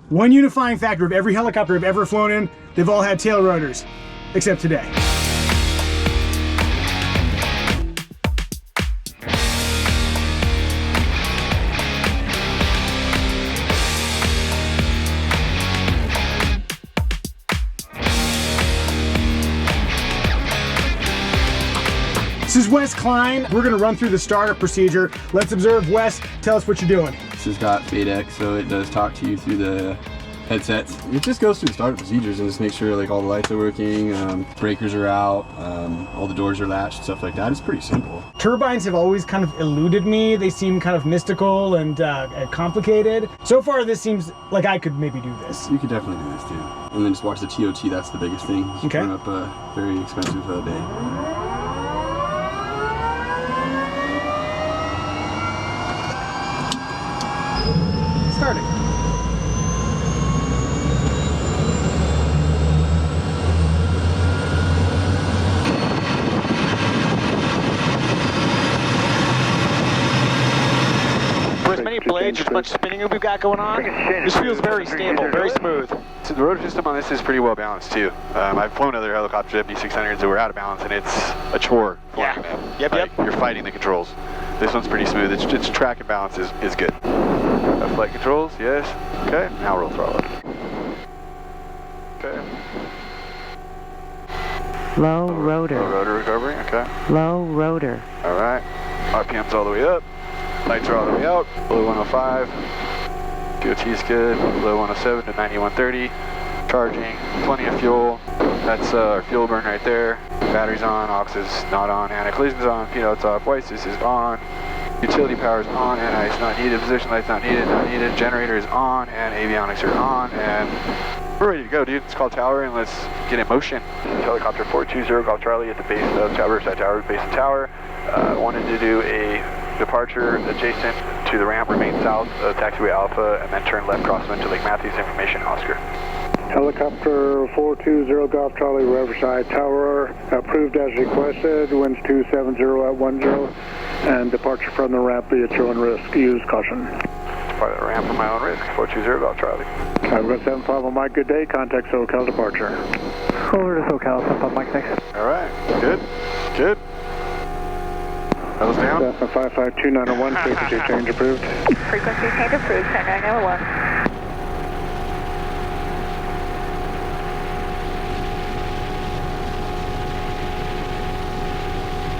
One unifying factor of every helicopter I've ever flown in, they've all had tail rotors, except today. This is Wes Klein. We're gonna run through the startup procedure. Let's observe. Wes, tell us what you're doing. This has got FADEC, so it does talk to you through the headsets. It just goes through the startup procedures and just make sure like all the lights are working, breakers are out, all the doors are latched, stuff like that. It's pretty simple. Turbines have always kind of eluded me. They seem kind of mystical and complicated. So far, this seems like I could maybe do this. You could definitely do this too. And then just watch the TOT, that's the biggest thing. Okay. Run up a very expensive day. Starting. For as many blades, as much spinning as we've got going on, this feels very stable, very smooth. So the rotor system on this is pretty well balanced too. I've flown other helicopters, MD-600s, that were out of balance, and it's a chore flying them. Yep. You're fighting the controls. This one's pretty smooth. Its track and balance is good. Flight controls, yes. Okay, now roll throttle. Okay. Low rotor. Low rotor recovery, okay. Low rotor. All right. RPM's all the way up. Lights are all the way out. Below 105. DOT's good. Below 107 to 9130. Charging. Plenty of fuel. That's our fuel burn right there. Battery's on. Aux is not on. Anti-collision's on. P-note's off. Whites is on. Utility power is on, and it's not needed. Position light's not needed. Generator is on, and avionics are on, and we're ready to go, dude. It's called Tower, and let's get in motion. Helicopter 420 Golf Charlie at the base of Tower, side tower, base of Tower. Wanted to do a departure adjacent to the ramp, remain south of taxiway Alpha, and then turn left crosswind to Lake Matthews. Information, Oscar. Helicopter 420 Golf Charlie, Riverside Tower, approved as requested, winds 270 at 10, and departure from the ramp be at your own risk. Use caution. Part of the ramp for my own risk, 420 Golf Charlie. I've got 75 on Mike, good day, contact SoCal departure. Over to SoCal, 75 Mike, thanks. All right, good. Pedals down. Cessna 55291, frequency change approved. Frequency change approved, turn 901.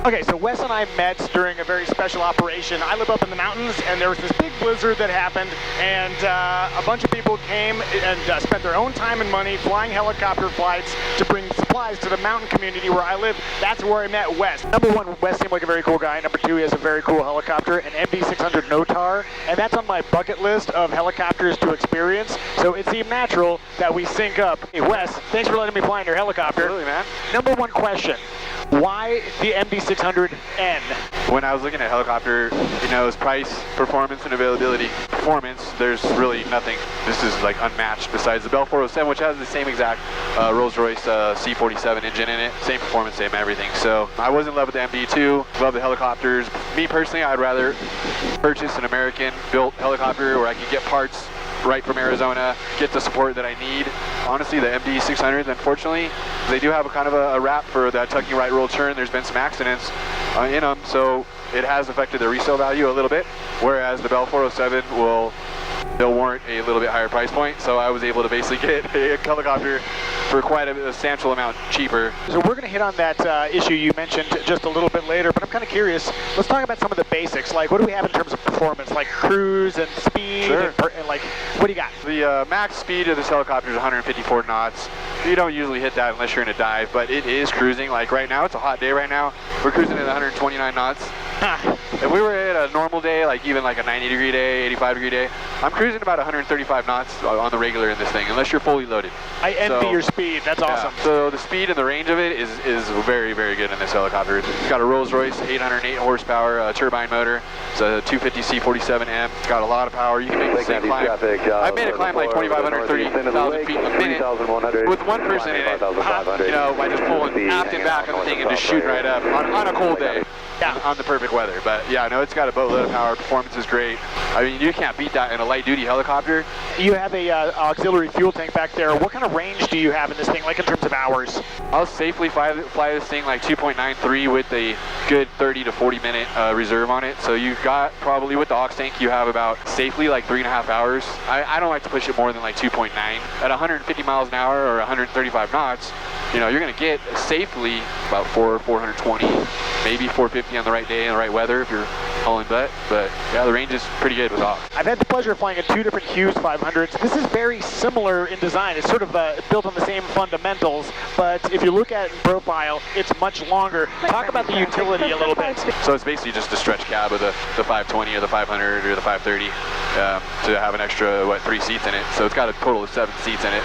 Okay, so Wes and I met during a very special operation. I live up in the mountains, and there was this big blizzard that happened, and a bunch of people came and spent their own time and money flying helicopter flights to bring supplies to the mountain community where I live. That's where I met Wes. Number one, Wes seemed like a very cool guy. Number two, he has a very cool helicopter, an MD-600 Notar, and that's on my bucket list of helicopters to experience, so it seemed natural that we sync up. Hey, Wes, thanks for letting me fly in your helicopter. Absolutely, man. Number one question. Why the MD-600N? When I was looking at helicopter, it's price, performance, and availability. Performance, there's really nothing. This is like unmatched besides the Bell 407, which has the same exact Rolls-Royce C47 engine in it. Same performance, same everything. So I was in love with the MD2, love the helicopters. Me personally, I'd rather purchase an American-built helicopter where I can get parts right from Arizona, get the support that I need. Honestly, the MD-600s, unfortunately, they do have a kind of a rap for that tucking right roll turn. There's been some accidents in them, so it has affected their resale value a little bit, whereas the Bell 407 they'll warrant a little bit higher price point, so I was able to basically get a helicopter for quite a substantial amount cheaper. So we're going to hit on that issue you mentioned just a little bit later, but I'm kind of curious. Let's talk about some of the basics. Like, what do we have in terms of performance, like cruise and speed? Sure. And like, what do you got? The max speed of this helicopter is 154 knots. You don't usually hit that unless you're in a dive, but it is cruising. Like right now, it's a hot day right now. We're cruising at 129 knots. If we were at a normal day, like even like a 90-degree day, 85-degree day, I'm cruising about 135 knots on the regular in this thing, unless you're fully loaded. I envy your speed. That's awesome. So the speed and the range of it is very, very good in this helicopter. It's got a Rolls-Royce 808 horsepower turbine motor. It's a 250 C47M. It's got a lot of power. You can make the same climb. I've made a climb like 2,500, 30,000 feet in a minute with one person in it. By just pulling aft and back on the thing and just shooting right up on a cold day. Yeah, on the perfect weather. But yeah, no, it's got a boatload of power. Performance is great. I mean, you can't beat that in a light-duty helicopter. You have a auxiliary fuel tank back there. What kind of range do you have in this thing, like in terms of hours? I'll safely fly this thing like 2.93 with a good 30 to 40 minute reserve on it. So you've got probably with the aux tank, you have about safely like 3.5 hours. I don't like to push it more than like 2.9. At 150 miles an hour or 135 knots, you know, you're gonna get safely about 420, maybe 450 on the right day and the right weather if you're hauling butt. But yeah, the range is pretty good with aux. I've had the pleasure of flying at 2 different Hughes 500s. This is very similar in design. It's sort of built on the same fundamentals, but if you look at it in profile, it's much longer. Talk about the utility a little bit. So it's basically just a stretch cab of the 520 or the 500 or the 530 to have an extra, 3 seats in it. So it's got a total of 7 seats in it.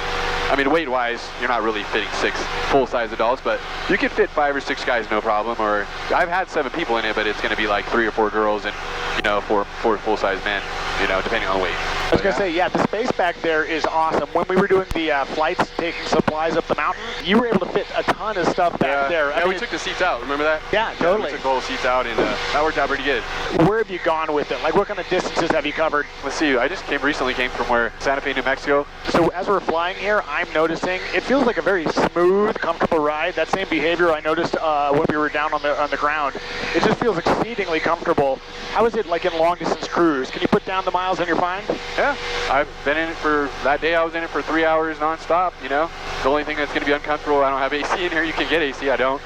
I mean, weight-wise, you're not really fitting 6 full-size adults, but you can fit 5 or 6 guys no problem. Or I've had 7 people in it, but it's going to be like 3 or 4 girls and, you know, 4 full-size men, you know, depending on weight. I was going to say, yeah, the space back there is awesome. When we were doing the flights, taking supplies up the mountain, you were able to fit a ton of stuff back there. Yeah, we took the seats out. Remember that? Yeah, totally. We took the whole seats out, and that worked out pretty good. Where have you gone with it? Like, what kind of distances have you covered? Let's see. I just recently came from Santa Fe, New Mexico. So as we're flying here, I'm noticing it feels like a very smooth, comfortable ride. That same behavior I noticed when we were down on the ground. It just feels exceedingly comfortable. How is it like in long distance cruise? Can you put down the miles and you're fine? Yeah, I've been in it for, that day I was in it for 3 hours nonstop, you know. The only thing that's going to be uncomfortable, I don't have AC in here. You can get AC, I don't.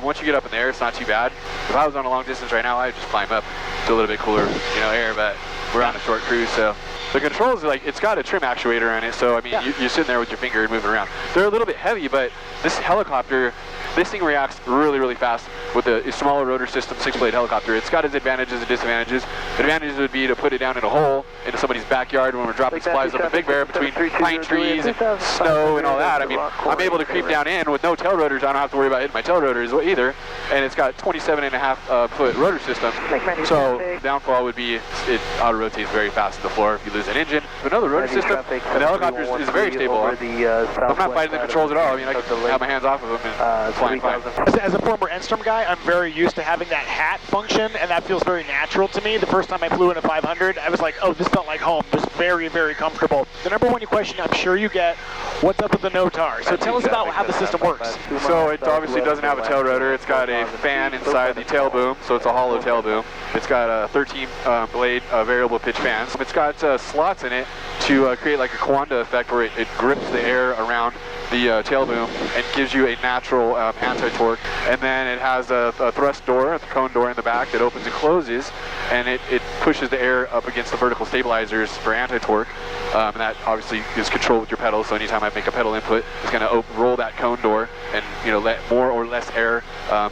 Once you get up in the air, it's not too bad. If I was on a long distance right now, I'd just climb up to a little bit cooler, you know, air, but we're on a short cruise, so. The controls, like, it's got a trim actuator on it, so I mean, you're sitting there with your finger and moving around. They're a little bit heavy, but this helicopter, this thing reacts really, really fast with a smaller rotor system, 6-blade helicopter. It's got its advantages and disadvantages. The advantages would be to put it down in a hole into somebody's backyard when we're dropping supplies up in Big Bear between pine trees and snow and all that. I mean, I'm able to creep down in with no tail rotors. I don't have to worry about hitting my tail rotors either. And it's got 27.5 foot rotor system. So downfall would be it auto rotates very fast to the floor if you lose an engine. But no, the rotor system and the helicopter is very stable. I'm not fighting the controls at all. I mean, I can have my hands off of them and flying fine. As a former Enstrom guy, I'm very used to having that hat function, and that feels very natural to me. The first time I flew in a 500, I was like, oh, this felt like home. Just very, very comfortable. The number one question I'm sure you get, what's up with the NOTAR? So tell us about how the system works. So it obviously doesn't have a tail rotor. It's got a fan inside the tail boom, so it's a hollow tail boom. It's got a 13 blade variable pitch fans. It's got slots in it to create like a Kawanda effect where it grips the air around the tail boom and gives you a natural anti-torque. And then it has a thrust door, a cone door in the back that opens and closes, and it pushes the air up against the vertical stabilizers for anti-torque. And that obviously is controlled with your pedal, so anytime I make a pedal input, it's going to roll that cone door and, you know, let more or less air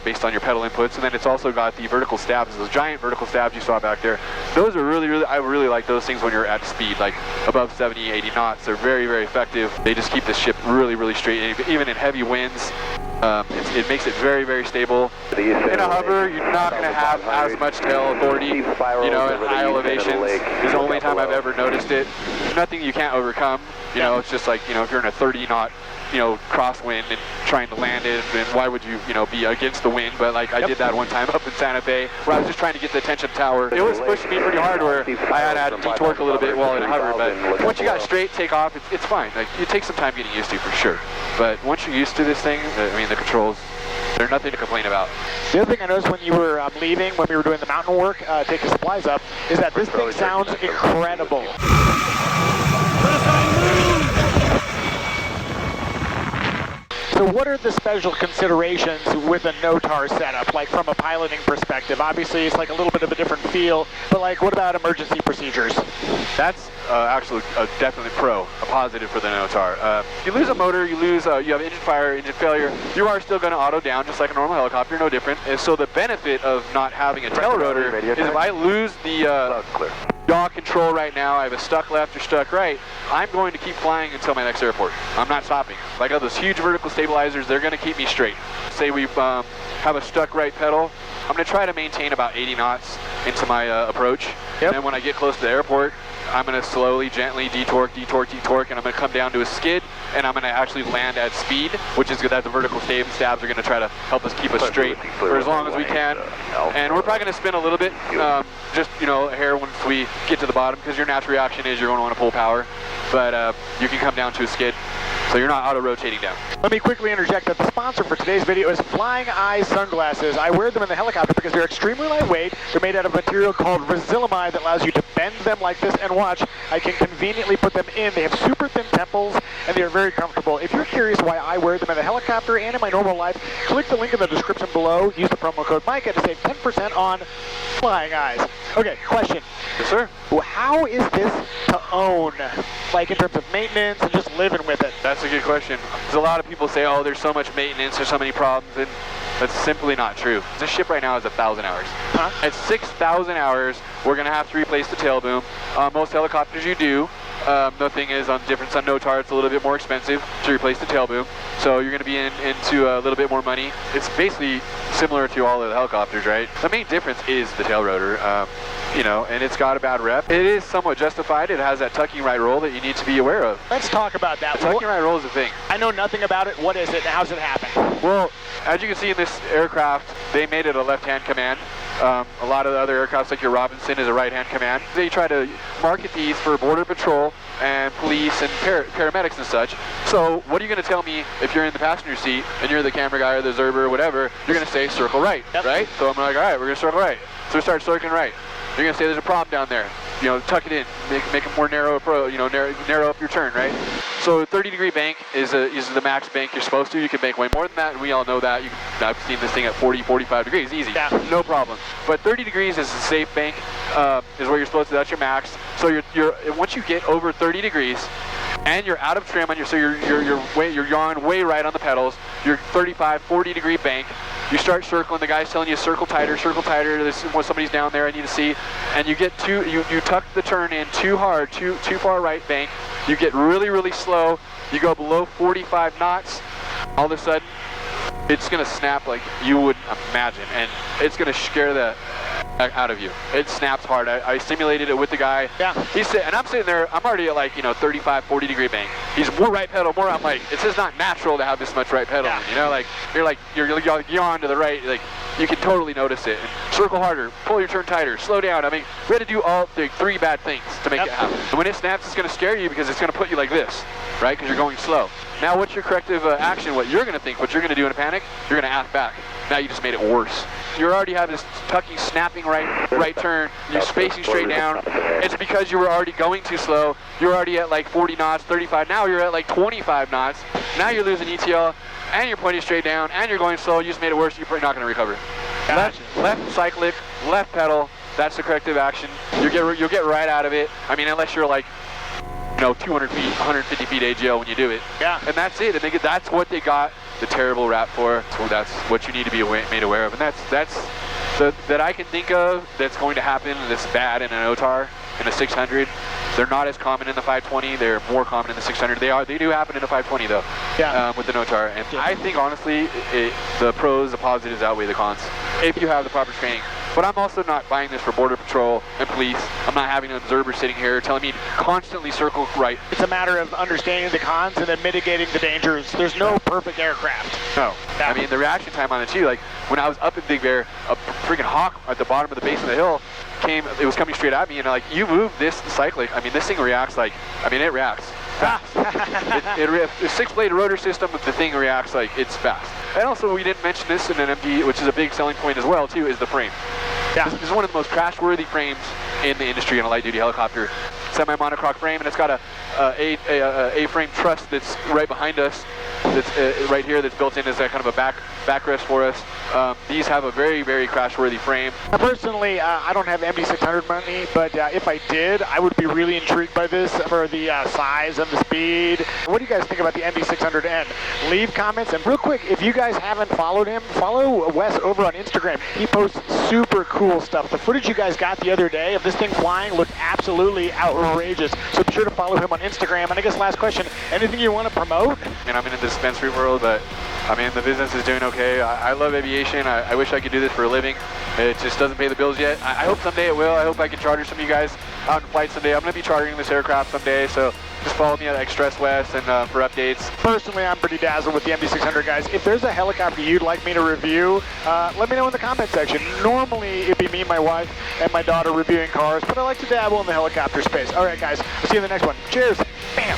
based on your pedal inputs. And then it's also got the vertical stabs, those giant vertical stabs you saw back there. Those are really, I really like those things when you're at speed, like above 70, 80 knots. They're very, very effective. They just keep the ship really, really straight. Even in heavy winds, it makes it very, very stable. In a hover, you're not going to have as much tail authority, you know, at high elevations. It's the only time I've ever noticed it. There's nothing you can't overcome. You know, it's just like, you know, if you're in a 30 knot, you know, crosswind and trying to land it, then why would you, you know, be against the wind? But like I did that one time up in Santa Fe where I was just trying to get the attention tower. It was pushing me pretty hard where I had to de-torque a little bit while in a hover, but once you got straight takeoff, it's fine. Like, it takes some time getting used to for sure. But once you're used to this thing, I mean, the controls, they're nothing to complain about. The other thing I noticed when you were leaving, when we were doing the mountain work, taking supplies up, is that this thing sounds incredible. So what are the special considerations with a NOTAR setup, like from a piloting perspective? Obviously, it's like a little bit of a different feel, but like, what about emergency procedures? That's actually definitely a positive for the NOTAR. If you lose a motor, you have engine fire, engine failure, you are still going to auto down just like a normal helicopter, no different. And so the benefit of not having a tail rotor is if I lose the yaw control right now, I have a stuck left or stuck right, I'm going to keep flying until my next airport. I'm not stopping. Like those huge vertical stabilizers, they're going to keep me straight. Say we have a stuck right pedal, I'm going to try to maintain about 80 knots into my approach. And then when I get close to the airport, I'm going to slowly, gently de-torque, and I'm going to come down to a skid, and I'm going to actually land at speed, which is good that the vertical stabs are going to try to help us keep us straight for as long as we can. And we're probably going to spin a little bit just, you know, a hair once we get to the bottom, because your natural reaction is you're going to want to pull power, but you can come down to a skid, so you're not auto-rotating down. Let me quickly interject that the sponsor for today's video is Flying Eye Sunglasses. I wear them in the helicopter because they're extremely lightweight. They're made out of material called Resilimide that allows you to bend them like this, and watch, I can conveniently put them in. They have super thin temples and they are very comfortable. If you're curious why I wear them in the helicopter and in my normal life, click the link in the description below. Use the promo code Micah to save 10% on Flying Eyes. Okay, question. Yes, sir. Well, how is this to own, like in terms of maintenance and just living with it? That's a good question. There's a lot of people say, oh, there's so much maintenance, there's so many problems, and that's simply not true. This ship right now is 1,000 hours. Huh? At 6,000 hours, we're going to have to replace the tail boom. Most helicopters you do. The thing is, on different NOTAR, it's a little bit more expensive to replace the tail boom. So you're going to be into a little bit more money. It's basically similar to all of the helicopters, right? The main difference is the tail rotor. You know, and it's got a bad rep. It is somewhat justified. It has that tucking right roll that you need to be aware of. Let's talk about that. Tucking right roll is a thing. I know nothing about it. What is it and how's it happen? Well, as you can see in this aircraft, they made it a left-hand command. A lot of the other aircrafts, like your Robinson, is a right-hand command. They try to market these for border patrol and police and paramedics and such. So what are you going to tell me if you're in the passenger seat and you're the camera guy or the observer or whatever? You're going to say circle right, right? So I'm like, all right, we're going to circle right. So we start circling right. You're going to say there's a problem down there. You know, tuck it in, make it more narrow, narrow up your turn, right? So 30-degree bank is the max bank you're supposed to. You can bank way more than that, and we all know that. I've seen this thing at 40, 45 degrees, easy, no problem. But 30 degrees is a safe bank, is where you're supposed to. That's your max. So you're once you get over 30 degrees, and you're out of trim, and you're yawing way right on the pedals. You're 35, 40-degree bank. You start circling. The guy's telling you circle tighter. This is when somebody's down there. I need to see. And you get you tuck the turn in too hard, too far right bank. You get really, really slow. You go below 45 knots. All of a sudden, it's gonna snap like you wouldn't imagine, and it's gonna scare the out of you. It snaps hard. I simulated it with the guy. Yeah. And I'm sitting there. I'm already at like 35, 40 degree bank. He's more right pedal, more. I'm like, it's just not natural to have this much right pedal. Yeah. You know, like you're yawn to the right. Like you can totally notice it. And circle harder. Pull your turn tighter. Slow down. I mean, we had to do all the 3 bad things to make it happen. And when it snaps, it's going to scare you because it's going to put you like this, right? Because you're going slow. Now, what's your corrective action? What you're going to think, what you're going to do in a panic? You're going to act back. Now you just made it worse. You already have this tucking, snapping right turn. You're spacing straight down. It's because you were already going too slow. You're already at like 40 knots, 35. Now you're at like 25 knots. Now you're losing ETL, and you're pointing straight down, and you're going slow. You just made it worse. You're probably not going to recover. Left cyclic, left pedal. That's the corrective action. You'll get right out of it. I mean, unless you're like 200 feet, 150 feet AGL when you do it. Yeah. And that's it. And that's what they got the terrible rap for. So that's what you need to be made aware of. And that's that I can think of that's going to happen that's bad in an OTAR, in a 600. They're not as common in the 520. They're more common in the 600. They do happen in the 520 though. Yeah. With the NOTAR. And I think honestly, the pros, the positives outweigh the cons if you have the proper training. But I'm also not buying this for border patrol and police. I'm not having an observer sitting here telling me to constantly circle right. It's a matter of understanding the cons and then mitigating the dangers. There's no perfect aircraft. No. I mean, the reaction time on it too, like when I was up in Big Bear, a freaking hawk at the bottom of the base of the hill it was coming straight at me, and like, you move this cyclic, I mean, this thing reacts like, it reacts fast. The 6-blade rotor system, the thing reacts like it's fast. And also, we didn't mention this in an MD, which is a big selling point as well too, is the frame. Yeah. This is one of the most crash-worthy frames in the industry in a light-duty helicopter. Semi-monocoque frame, and it's got a A-frame truss that's right behind us, that's right here, that's built in as a kind of a backrest for us. These have a very, very crash-worthy frame. Personally, I don't have MD600 money, but if I did, I would be really intrigued by this for the size and the speed. What do you guys think about the MD600N? Leave comments, and real quick, if you guys haven't followed him, follow Wes over on Instagram. He posts super cool stuff. The footage you guys got the other day of this thing flying looked absolutely outrageous, so be sure to follow him on Instagram. And I guess last question, anything you want to promote? I'm in the dispensary world, but I mean, the business is doing okay. I love aviation. I wish I could do this for a living. It just doesn't pay the bills yet. I hope someday it will. I hope I can charter some of you guys out in flight someday. I'm going to be chartering this aircraft someday, so just follow me at Express West and for updates. Personally, I'm pretty dazzled with the MD-600, guys. If there's a helicopter you'd like me to review, let me know in the comment section. Normally, it'd be me, my wife, and my daughter reviewing cars, but I like to dabble in the helicopter space. All right, guys, I'll see you in the next one. Cheers. Bam.